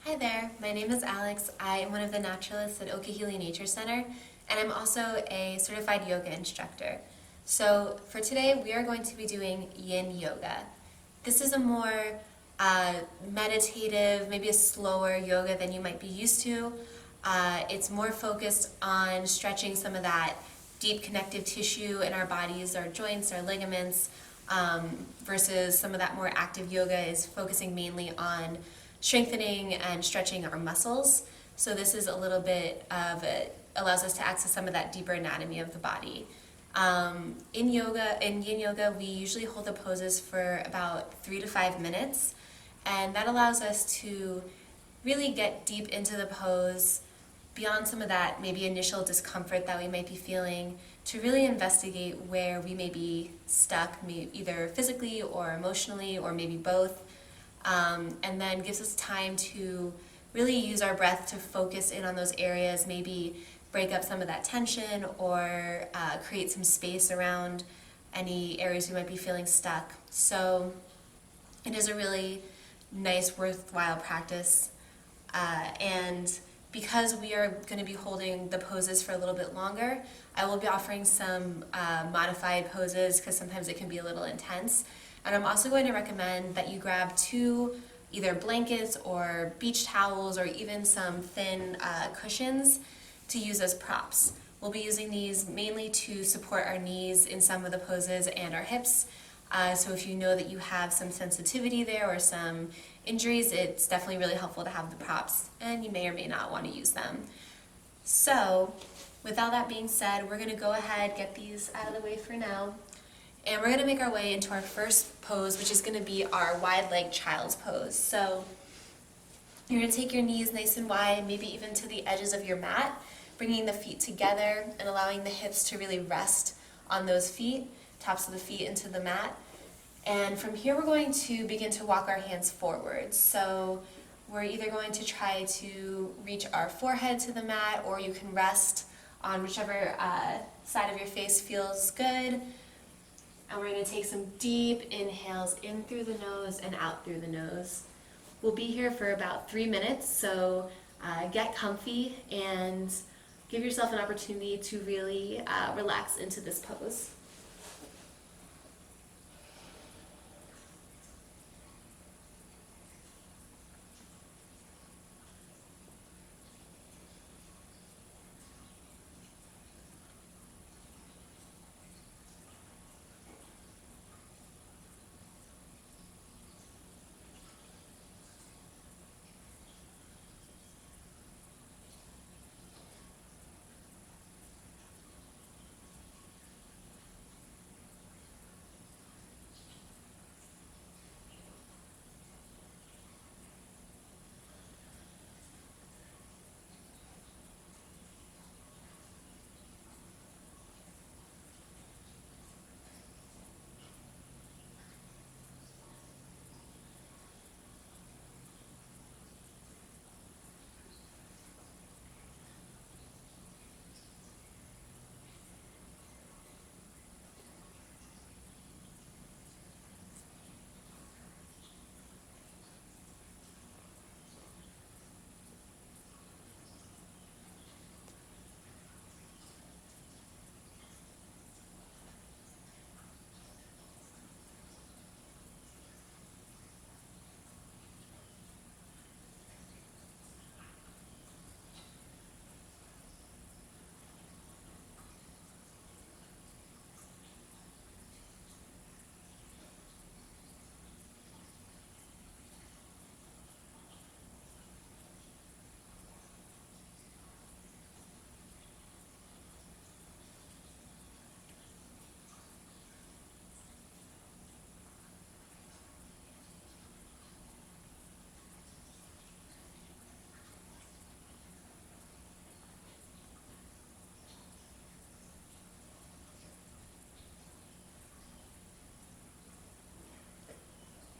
Hi there, my name is Alex. I am one of the naturalists at Okeeheelee Nature Center, and I'm also a certified yoga instructor. So for today, we are going to be doing Yin Yoga. This is a more meditative, maybe a slower yoga than you might be used to. It's more focused on stretching some of that deep connective tissue in our bodies, our joints, our ligaments, versus some of that more active yoga is focusing mainly on strengthening and stretching our muscles. So this is a little bit of it allows us to access some of that deeper anatomy of the body. In Yin Yoga, we usually hold the poses for about 3 to 5 minutes, and that allows us to really get deep into the pose, beyond some of that maybe initial discomfort that we might be feeling, to really investigate where we may be stuck, either physically or emotionally, or maybe both. And then gives us time to really use our breath to focus in on those areas, maybe break up some of that tension or create some space around any areas we might be feeling stuck. So it is a really nice, worthwhile practice. And because we are going to be holding the poses for a little bit longer, I will be offering some modified poses because sometimes it can be a little intense. And I'm also going to recommend that you grab 2 either blankets or beach towels or even some thin cushions to use as props. We'll be using these mainly to support our knees in some of the poses and our hips. So if you know that you have some sensitivity there or some injuries, it's definitely really helpful to have the props, and you may or may not want to use them. So with all that being said, we're going to go ahead, get these out of the way for now. And we're going to make our way into our first pose, which is going to be our wide leg child's pose. So you're going to take your knees nice and wide, maybe even to the edges of your mat, bringing the feet together and allowing the hips to really rest on those feet, tops of the feet into the mat. And from here, we're going to begin to walk our hands forward. So we're either going to try to reach our forehead to the mat, or you can rest on whichever side of your face feels good. And we're going to take some deep inhales in through the nose and out through the nose. We'll be here for about 3 minutes, so get comfy and give yourself an opportunity to really relax into this pose.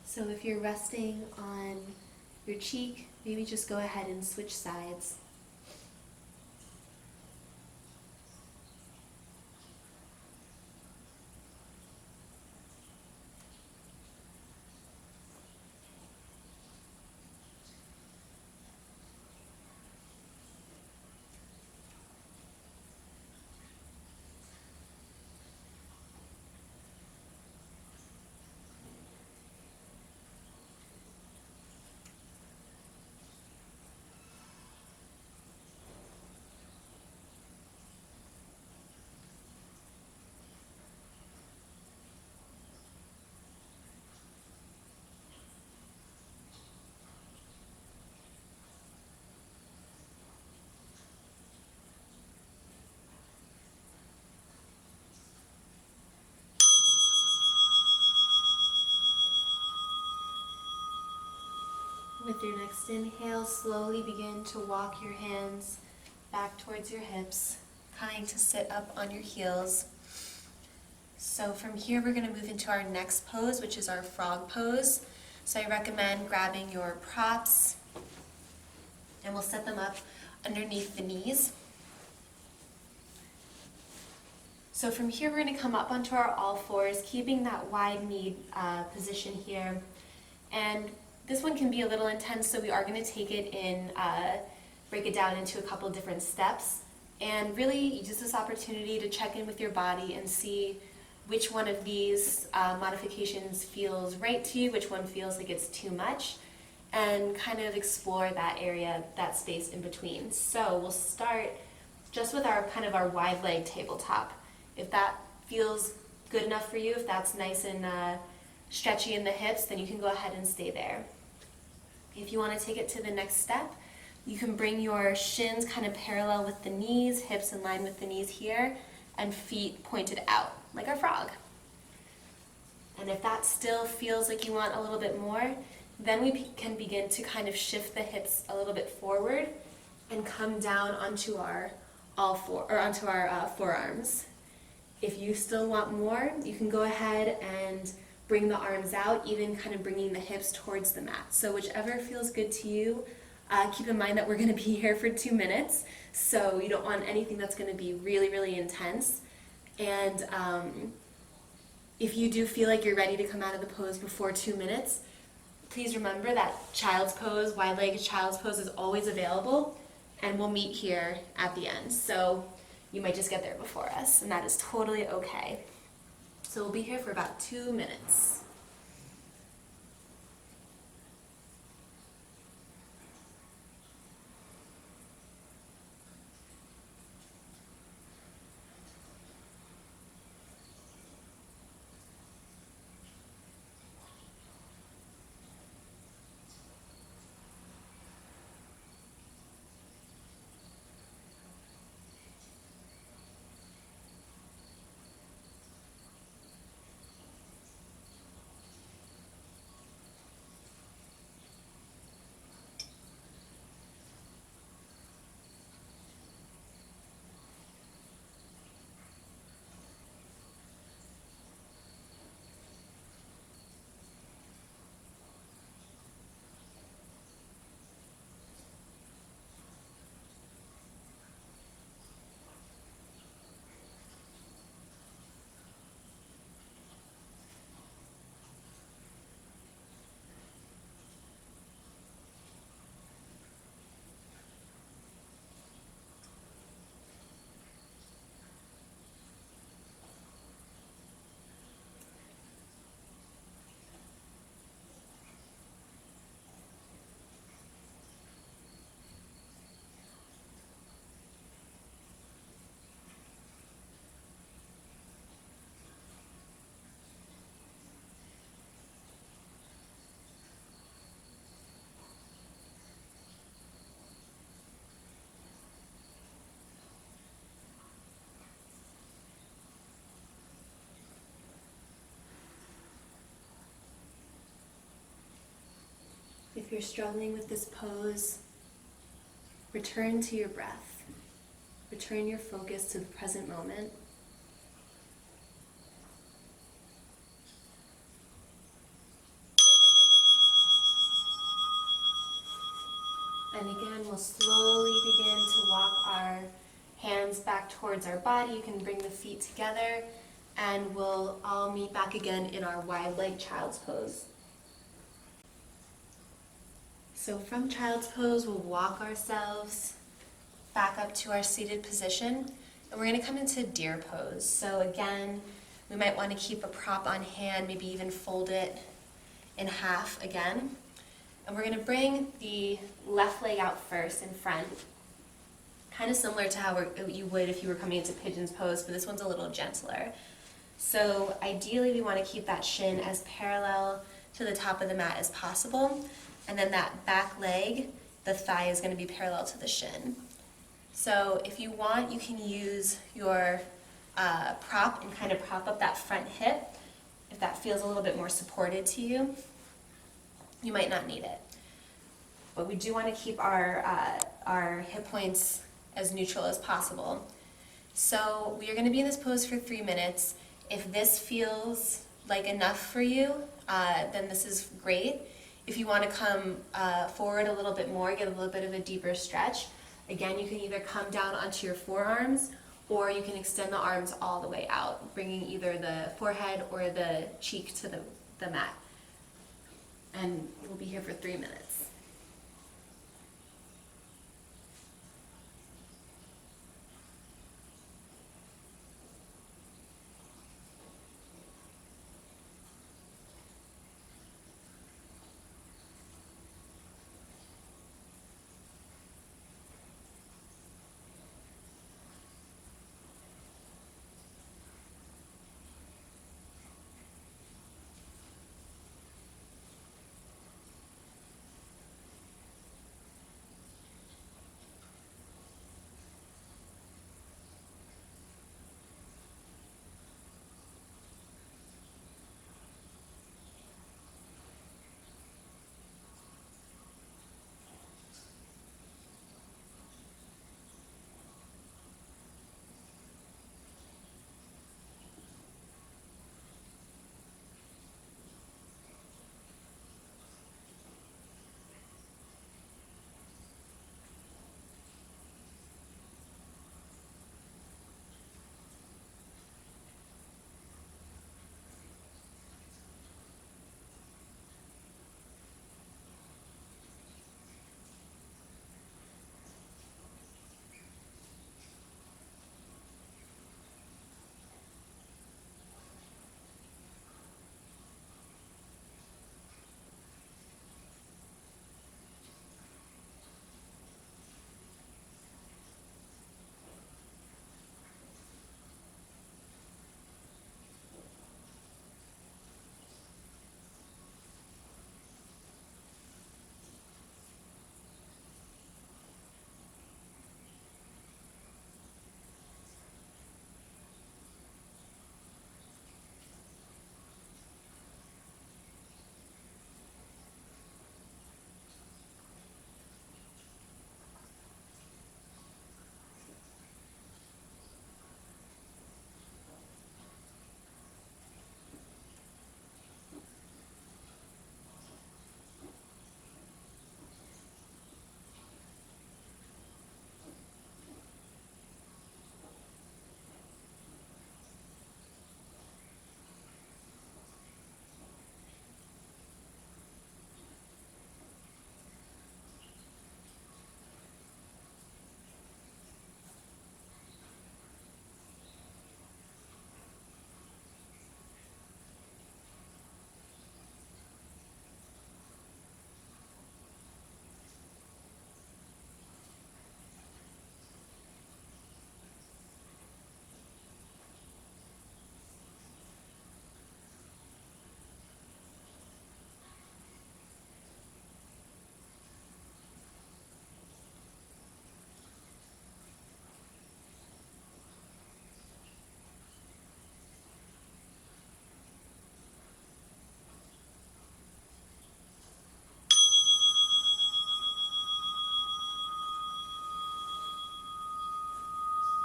So if you're resting on your cheek, maybe just go ahead and switch sides. With your next inhale, slowly begin to walk your hands back towards your hips, kind to sit up on your heels. So from here, we're going to move into our next pose, which is our frog pose. So I recommend grabbing your props, and we'll set them up underneath the knees. So from here, we're going to come up onto our all fours, keeping that wide knee position here. And this one can be a little intense, so we are going to take it in, break it down into a couple different steps. And really use this opportunity to check in with your body and see which one of these modifications feels right to you, which one feels like it's too much, and kind of explore that area, that space in between. So we'll start just with our kind of our wide leg tabletop. If that feels good enough for you, if that's nice and stretchy in the hips, then you can go ahead and stay there. If you want to take it to the next step, you can bring your shins kind of parallel with the knees, hips in line with the knees here, and feet pointed out, like our frog. And if that still feels like you want a little bit more, then we can begin to kind of shift the hips a little bit forward and come down onto our forearms. If you still want more, you can go ahead and bring the arms out, even kind of bringing the hips towards the mat. So whichever feels good to you. Keep in mind that we're going to be here for 2 minutes, so you don't want anything that's going to be really, really intense. And if you do feel like you're ready to come out of the pose before 2 minutes, please remember that child's pose, wide-legged child's pose, is always available, and we'll meet here at the end. So you might just get there before us, and that is totally okay. So we'll be here for about 2 minutes. If you're struggling with this pose, return to your breath. Return your focus to the present moment. And again, we'll slowly begin to walk our hands back towards our body. You can bring the feet together, and we'll all meet back again in our wide leg child's pose. So from child's pose, we'll walk ourselves back up to our seated position, and we're going to come into deer pose. So again, we might want to keep a prop on hand, maybe even fold it in half again. And we're going to bring the left leg out first in front, kind of similar to how you would if you were coming into pigeon's pose, but this one's a little gentler. So ideally, we want to keep that shin as parallel to the top of the mat as possible. And then that back leg, the thigh is going to be parallel to the shin. So if you want, you can use your prop and kind of prop up that front hip. If that feels a little bit more supported to you, you might not need it. but we do want to keep our hip points as neutral as possible. So we are going to be in this pose for 3 minutes. If this feels like enough for you, then this is great. If you want to come forward a little bit more, get a little bit of a deeper stretch, again, you can either come down onto your forearms or you can extend the arms all the way out, bringing either the forehead or the cheek to the mat. And we'll be here for 3 minutes.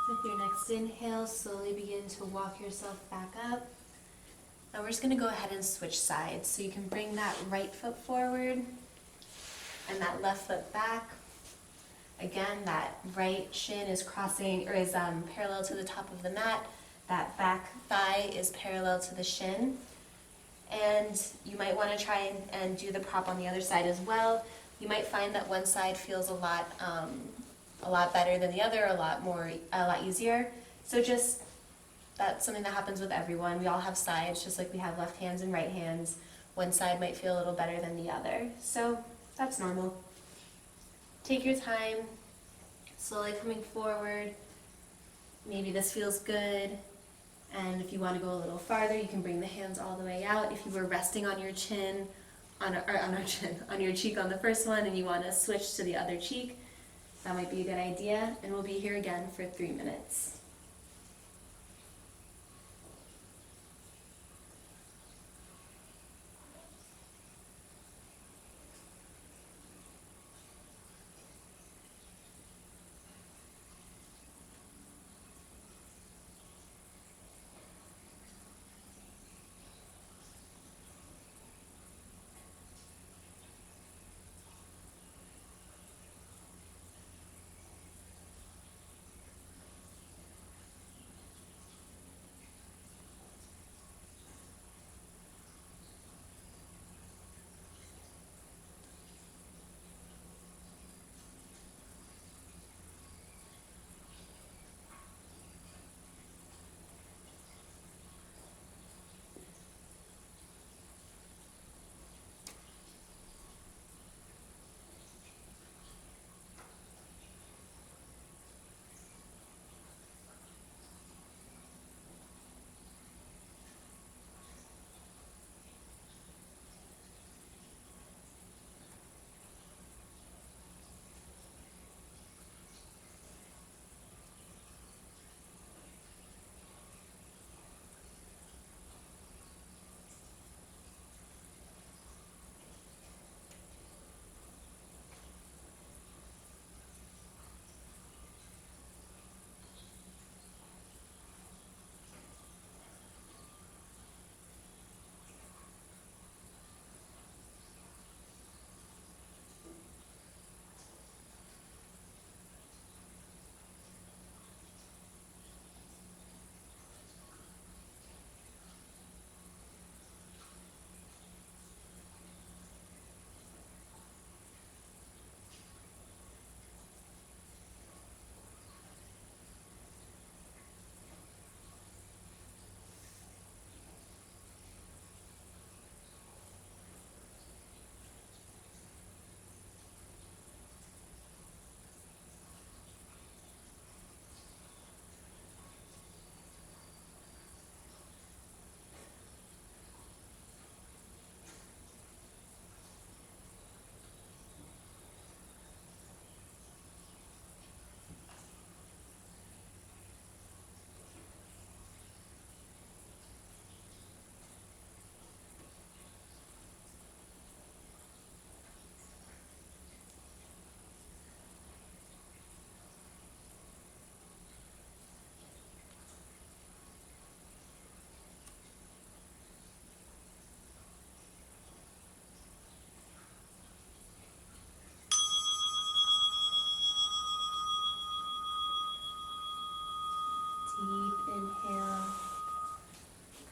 With your next inhale, slowly begin to walk yourself back up. Now we're just going to go ahead and switch sides. So you can bring that right foot forward and that left foot back. Again, that right shin is crossing or is parallel to the top of the mat. That back thigh is parallel to the shin. And you might want to try and do the prop on the other side as well. You might find that one side feels a lot better than the other, a lot easier. So just, that's something that happens with everyone. We all have sides, just like we have left hands and right hands. One side might feel a little better than the other. So that's normal. Take your time, slowly coming forward. Maybe this feels good. And if you want to go a little farther, you can bring the hands all the way out. If you were resting on your chin, on your cheek on the first one, and you want to switch to the other cheek, that might be a good idea. And we'll be here again for 3 minutes.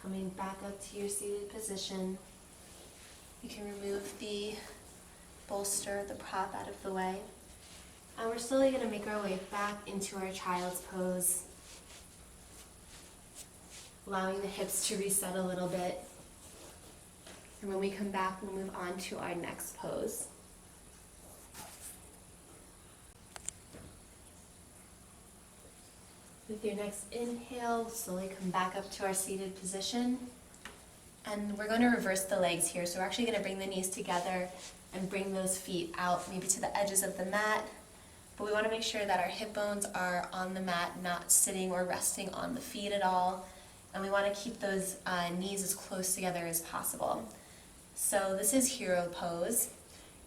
Coming back up to your seated position. You can remove the bolster, the prop out of the way. And we're slowly going to make our way back into our child's pose, allowing the hips to reset a little bit. And when we come back, we'll move on to our next pose. With your next inhale, slowly come back up to our seated position. And we're going to reverse the legs here. So we're actually going to bring the knees together and bring those feet out, maybe to the edges of the mat. But we want to make sure that our hip bones are on the mat, not sitting or resting on the feet at all. And we want to keep those knees as close together as possible. So this is Hero Pose.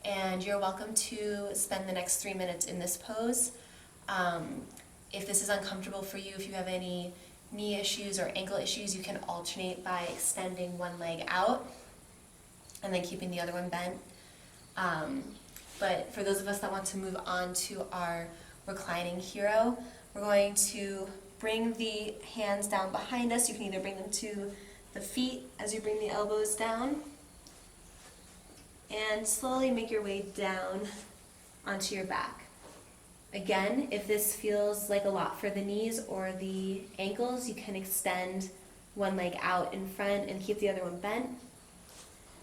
And you're welcome to spend the next 3 minutes in this pose. If this is uncomfortable for you, if you have any knee issues or ankle issues, you can alternate by extending one leg out and then keeping the other one bent. But for those of us that want to move on to our Reclining Hero, we're going to bring the hands down behind us. You can either bring them to the feet as you bring the elbows down, and slowly make your way down onto your back. Again, if this feels like a lot for the knees or the ankles, you can extend one leg out in front and keep the other one bent.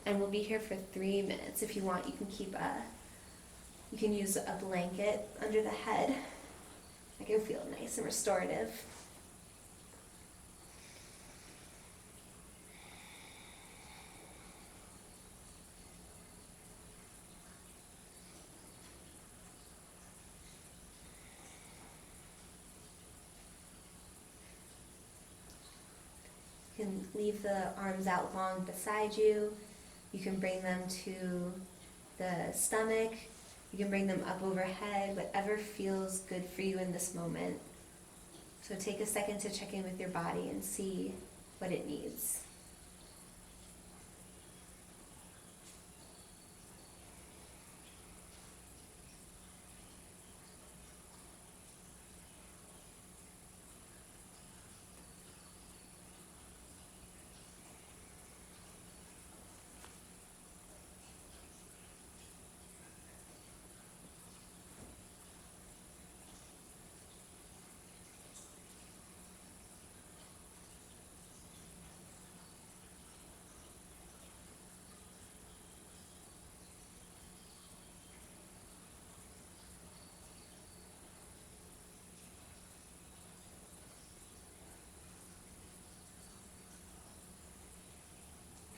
And we'll be here for 3 minutes. If you want, you can use a blanket under the head. It can feel nice and restorative. You can leave the arms out long beside you. You can bring them to the stomach. You can bring them up overhead, whatever feels good for you in this moment. So take a second to check in with your body and see what it needs.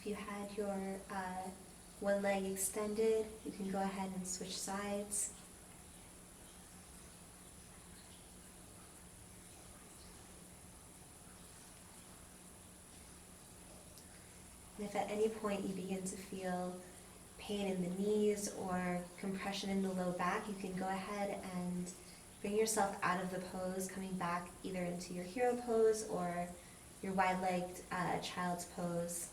If you had your one leg extended, you can go ahead and switch sides. And if at any point you begin to feel pain in the knees or compression in the low back, you can go ahead and bring yourself out of the pose, coming back either into your hero pose or your wide-legged child's pose.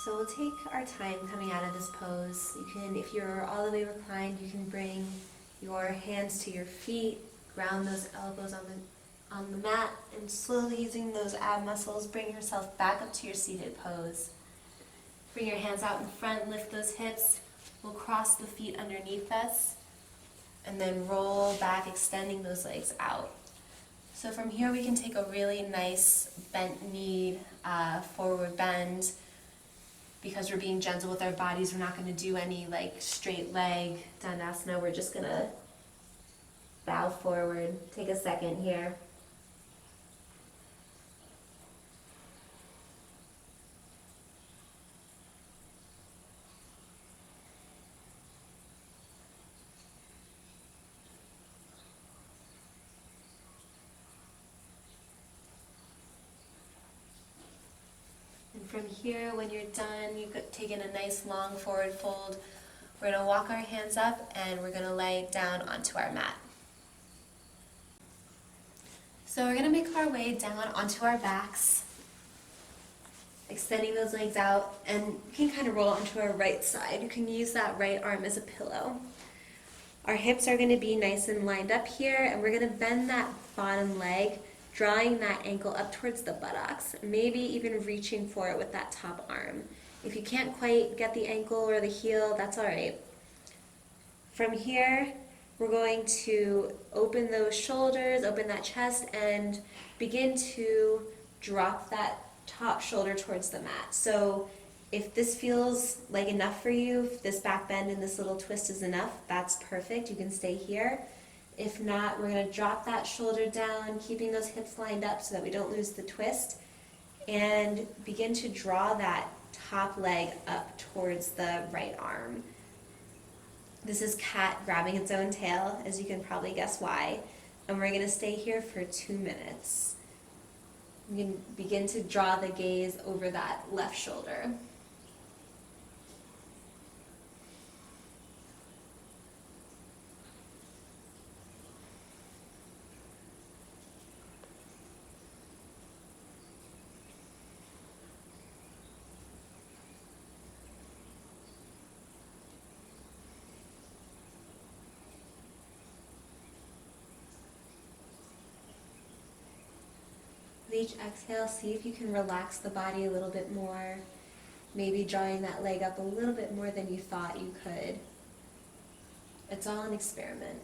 So we'll take our time coming out of this pose. You can, if you're all the way reclined, you can bring your hands to your feet, ground those elbows on the mat, and slowly using those ab muscles, bring yourself back up to your seated pose. Bring your hands out in front, lift those hips. We'll cross the feet underneath us, and then roll back, extending those legs out. So from here we can take a really nice bent knee, forward bend. Because we're being gentle with our bodies, we're not going to do any like straight leg dandasana. We're just going to bow forward. Take a second here. From here, when you're done, you could take in a nice long forward fold. We're going to walk our hands up and we're going to lay down onto our mat. So we're going to make our way down onto our backs, extending those legs out, and we can kind of roll onto our right side. You can use that right arm as a pillow. Our hips are going to be nice and lined up here, and we're going to bend that bottom leg, drawing that ankle up towards the buttocks, maybe even reaching for it with that top arm. If you can't quite get the ankle or the heel, that's all right. From here, we're going to open those shoulders, open that chest, and begin to drop that top shoulder towards the mat. So if this feels like enough for you, if this back bend and this little twist is enough, that's perfect. You can stay here. If not, we're going to drop that shoulder down, keeping those hips lined up so that we don't lose the twist, and begin to draw that top leg up towards the right arm. This is cat grabbing its own tail, as you can probably guess why, and we're going to stay here for 2 minutes. You can begin to draw the gaze over that left shoulder. With each exhale, see if you can relax the body a little bit more, maybe drawing that leg up a little bit more than you thought you could. It's all an experiment.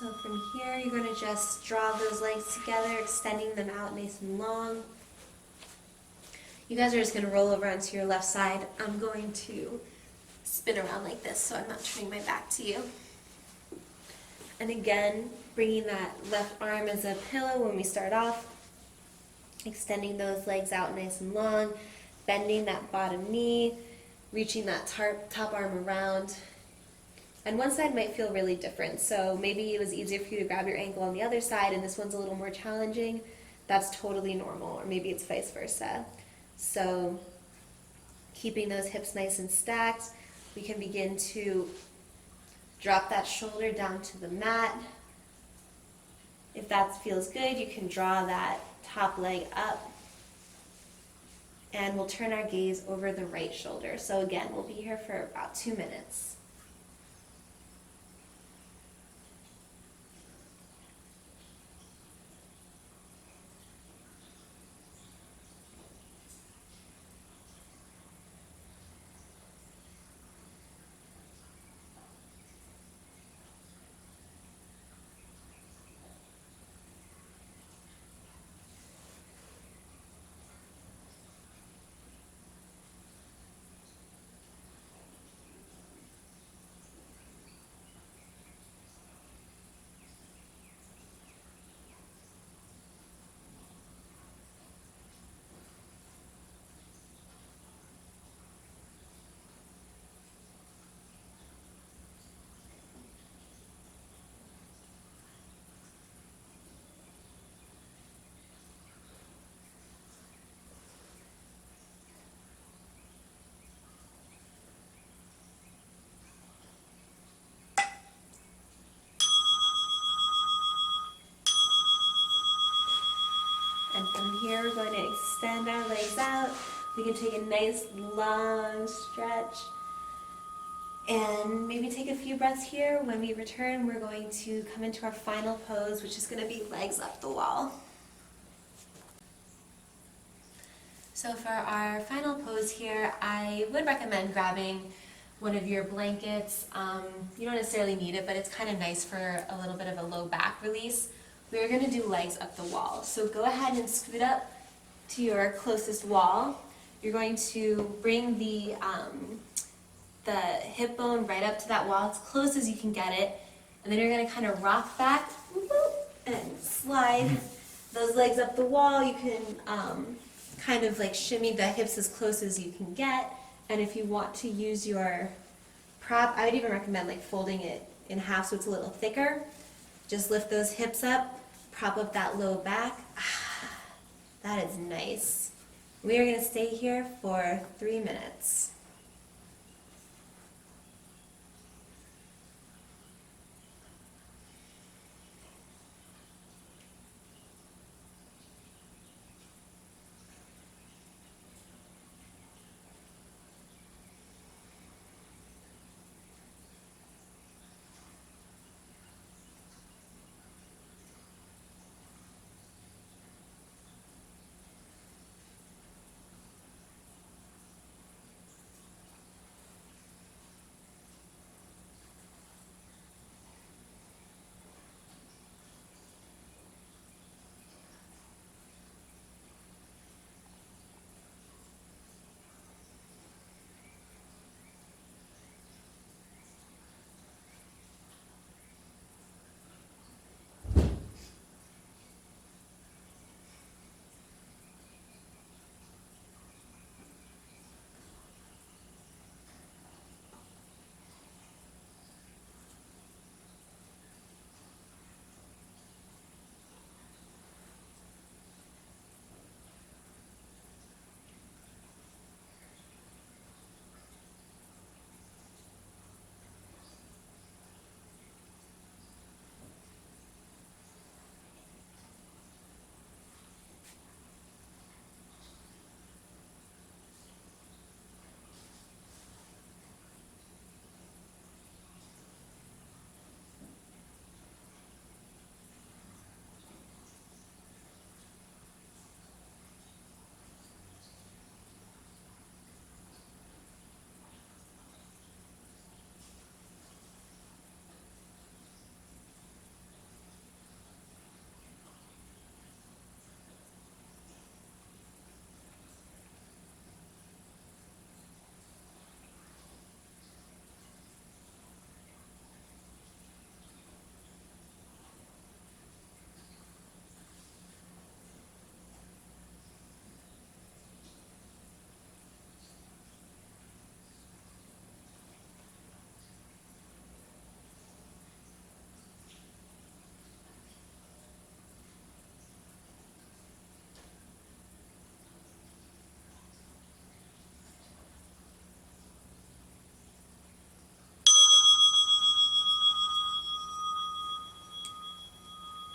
So from here, you're going to just draw those legs together, extending them out nice and long. You guys are just going to roll over onto your left side. I'm going to spin around like this so I'm not turning my back to you. And again, bringing that left arm as a pillow when we start off, extending those legs out nice and long, bending that bottom knee, reaching that top arm around. And one side might feel really different, so maybe it was easier for you to grab your ankle on the other side and this one's a little more challenging. That's totally normal, or maybe it's vice versa. So keeping those hips nice and stacked, we can begin to drop that shoulder down to the mat, If that feels good, you can draw that top leg up. And we'll turn our gaze over the right shoulder. So again, we'll be here for about 2 minutes. And from here, we're going to extend our legs out. We can take a nice long stretch and maybe take a few breaths here. When we return, we're going to come into our final pose, which is going to be legs up the wall. So for our final pose here, I would recommend grabbing one of your blankets. You don't necessarily need it, but it's kind of nice for a little bit of a low back release. We're going to do legs up the wall. So go ahead and scoot up to your closest wall. You're going to bring the hip bone right up to that wall, as close as you can get it. And then you're going to kind of rock back and slide those legs up the wall. You can kind of like shimmy the hips as close as you can get. And if you want to use your prop, I would even recommend like folding it in half so it's a little thicker. Just lift those hips up, prop up that low back. That is nice. We are going to stay here for 3 minutes.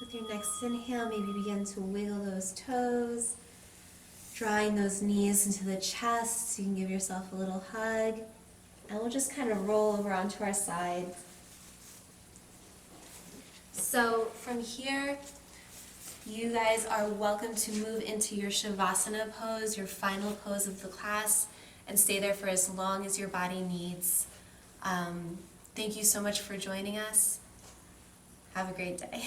With your next inhale, maybe begin to wiggle those toes, drawing those knees into the chest so you can give yourself a little hug. And we'll just kind of roll over onto our side. So from here, you guys are welcome to move into your Shavasana pose, your final pose of the class, and stay there for as long as your body needs. Thank you so much for joining us. Have a great day.